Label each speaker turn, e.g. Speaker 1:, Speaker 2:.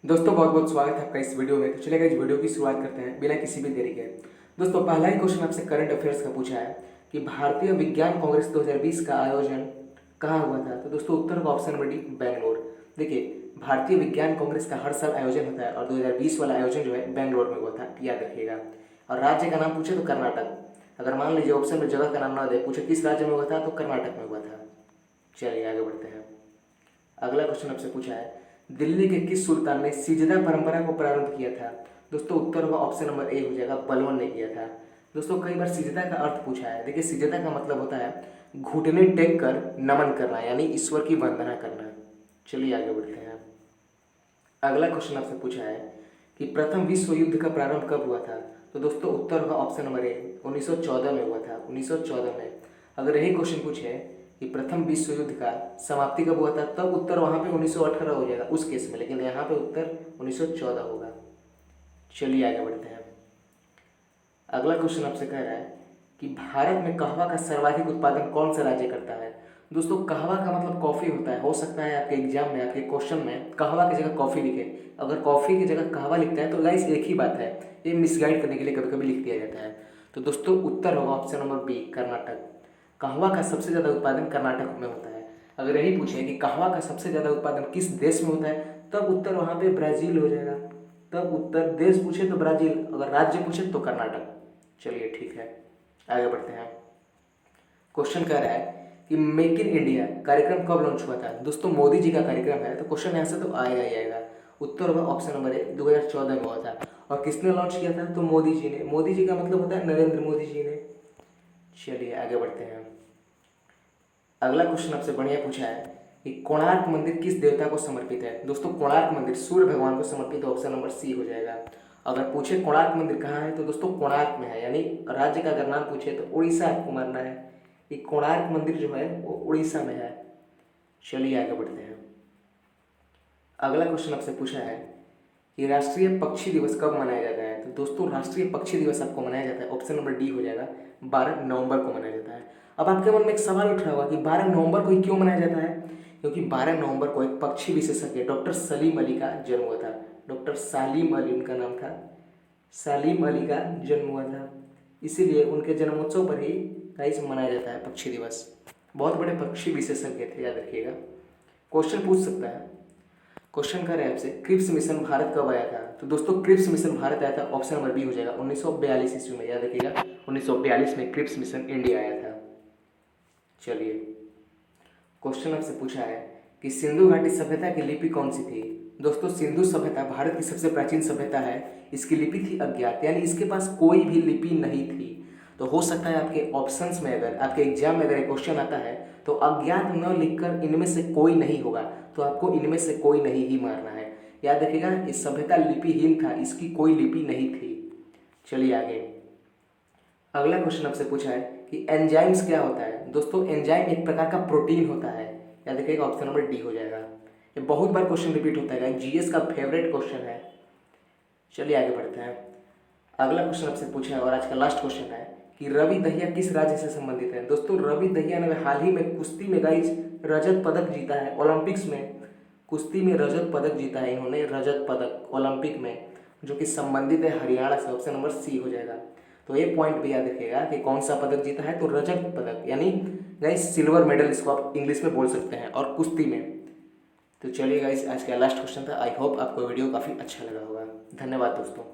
Speaker 1: दोस्तों बहुत बहुत स्वागत है आपका इस वीडियो में। तो चलिए इस वीडियो की शुरुआत करते हैं बिना किसी भी देरी के। दोस्तों पहला ही क्वेश्चन आपसे करंट अफेयर्स का पूछा है कि भारतीय विज्ञान कांग्रेस 2020 का आयोजन कहाँ हुआ था। तो दोस्तों उत्तर का ऑप्शन नंबर डी बेंगलोर। देखिए भारतीय विज्ञान कांग्रेस का हर साल आयोजन होता है और 2020 वाला आयोजन जो है बेंगलोर में हुआ था, याद रखिएगा। और राज्य का नाम पूछे तो कर्नाटक। अगर मान लीजिए ऑप्शन में जगह का नाम ना दे, पूछे किस राज्य में हुआ था, तो कर्नाटक में हुआ था। चलिए आगे बढ़ते हैं। अगला क्वेश्चन आपसे पूछा है दिल्ली के किस सुल्तान ने सिजदा परंपरा को प्रारंभ किया था। दोस्तों उत्तर होगा ऑप्शन नंबर ए हो जाएगा, बलवन ने किया था। दोस्तों कई बार सिजदा का अर्थ पूछा है। देखिए सिजदा का मतलब होता है घुटने टेक कर नमन करना, यानी ईश्वर की वंदना करना। चलिए आगे बढ़ते हैं। अगला क्वेश्चन आपसे पूछा है कि प्रथम विश्व युद्ध का प्रारंभ कब हुआ था। तो दोस्तों उत्तर होगा ऑप्शन नंबर ए, 1914 में हुआ था, 1914 में। अगर यही क्वेश्चन पूछे कि प्रथम विश्व युद्ध का समाप्ति कब हुआ था, तब उत्तर वहाँ पे 1918 हो जाएगा उस केस में, लेकिन यहाँ पे उत्तर 1914 होगा। चलिए आगे बढ़ते हैं। अगला क्वेश्चन आपसे कह रहा है कि भारत में कहवा का सर्वाधिक उत्पादन कौन सा राज्य करता है। दोस्तों कहवा का मतलब कॉफ़ी होता है। हो सकता है आपके एग्जाम में, आपके क्वेश्चन में कहवा की जगह कॉफ़ी लिखे। अगर कॉफ़ी की जगह कहवा लिखते हैं तो गाइस एक ही बात है, ये मिसगाइड करने के लिए कभी कभी लिख दिया जाता है। तो दोस्तों उत्तर होगा ऑप्शन नंबर बी, कर्नाटक। कहवा का सबसे ज़्यादा उत्पादन कर्नाटक में होता है। अगर यही पूछे कि कहवा का सबसे ज़्यादा उत्पादन किस देश में होता है, तब उत्तर वहाँ पे ब्राज़ील हो जाएगा। तब उत्तर देश पूछे तो ब्राज़ील, अगर राज्य पूछे तो कर्नाटक। चलिए ठीक है, आगे बढ़ते हैं। क्वेश्चन कह रहा है कि मेक इन इंडिया कार्यक्रम कब लॉन्च हुआ था। दोस्तों मोदी जी का कार्यक्रम है, तो क्वेश्चन यहाँ से तो आएगा ही आएगा। उत्तर होगा ऑप्शन नंबर ए, 2014 में हुआ था। और किसने लॉन्च किया था, तो मोदी जी ने। मोदी जी का मतलब होता है नरेंद्र मोदी जी ने। चलिए आगे बढ़ते हैं। अगला क्वेश्चन आपसे बढ़िया पूछा है कि कोणार्क मंदिर किस देवता को समर्पित है। दोस्तों कोणार्क मंदिर सूर्य भगवान को समर्पित है, ऑप्शन नंबर सी हो जाएगा। अगर पूछे कोणार्क मंदिर कहाँ है, तो दोस्तों कोणार्क में है, यानी राज्य का अगर नाम पूछे तो उड़ीसा आपको मानना है कि कोणार्क मंदिर जो है वो उड़ीसा में है। चलिए आगे बढ़ते हैं। अगला क्वेश्चन आपसे पूछा है कि राष्ट्रीय पक्षी दिवस कब मनाया जाता है। तो दोस्तों राष्ट्रीय पक्षी दिवस आपको मनाया जाता है, ऑप्शन नंबर डी हो जाएगा, 12 नवंबर को मनाया जाता है। अब आपके मन में एक सवाल उठ रहा होगा कि 12 नवंबर को ही क्यों मनाया जाता है। क्योंकि 12 नवंबर को एक पक्षी विशेषज्ञ डॉक्टर सलीम अली का जन्म हुआ था। डॉक्टर सालिम अली उनका नाम था, सालिम अली का जन्म हुआ था, इसीलिए उनके जन्मोत्सव पर ही गाइस मनाया जाता है पक्षी दिवस। बहुत बड़े पक्षी विशेषज्ञ थे, याद रखिएगा। क्वेश्चन पूछ सकता है। क्वेश्चन कर रहे हैं आपसे क्रिप्स मिशन भारत कब आया था। तो दोस्तों क्रिप्स मिशन भारत आया था, ऑप्शन नंबर बी हो जाएगा, 1942 ईस्वी में। याद रखिएगा 1942 में क्रिप्स मिशन इंडिया आया था। चलिए क्वेश्चन आपसे पूछा है कि सिंधु घाटी सभ्यता की लिपि कौन सी थी। दोस्तों सिंधु सभ्यता भारत की सबसे प्राचीन सभ्यता है। इसकी लिपि थी अज्ञात, यानी इसके पास कोई भी लिपि नहीं थी। तो हो सकता है आपके ऑप्शंस में, अगर आपके एग्जाम में अगर एक क्वेश्चन आता है तो अज्ञात न लिखकर इनमें से कोई नहीं होगा, तो आपको इनमें से कोई नहीं ही मारना है। याद रखिएगा इस सभ्यता लिपिहीन था, इसकी कोई लिपि नहीं थी। चलिए आगे। अगला क्वेश्चन आपसे पूछा है कि एंजाइम्स क्या होता है। दोस्तों एंजाइम एक प्रकार का प्रोटीन होता है। याद रखिएगा ऑप्शन नंबर डी हो जाएगा। ये बहुत बार क्वेश्चन रिपीट होता है, जीएस का फेवरेट क्वेश्चन है। चलिए आगे बढ़ते हैं। अगला क्वेश्चन आपसे पूछा है और आज का लास्ट क्वेश्चन है कि रवि दहिया किस राज्य से संबंधित है। दोस्तों रवि दहिया ने हाल ही में कुश्ती में गाइस रजत पदक जीता है ओलंपिक्स में। कुश्ती में रजत पदक जीता है इन्होंने, रजत पदक ओलंपिक में, जो कि संबंधित है हरियाणा से, ऑप्शन नंबर सी हो जाएगा। तो ये पॉइंट भी याद रखिएगा कि कौन सा पदक जीता है, तो रजत पदक, यानी गाइस सिल्वर मेडल इसको आप इंग्लिश में बोल सकते हैं, और कुश्ती में। तो चलिए गाइस आज का लास्ट क्वेश्चन था। आई होप आपको वीडियो काफ़ी अच्छा लगा होगा। धन्यवाद दोस्तों।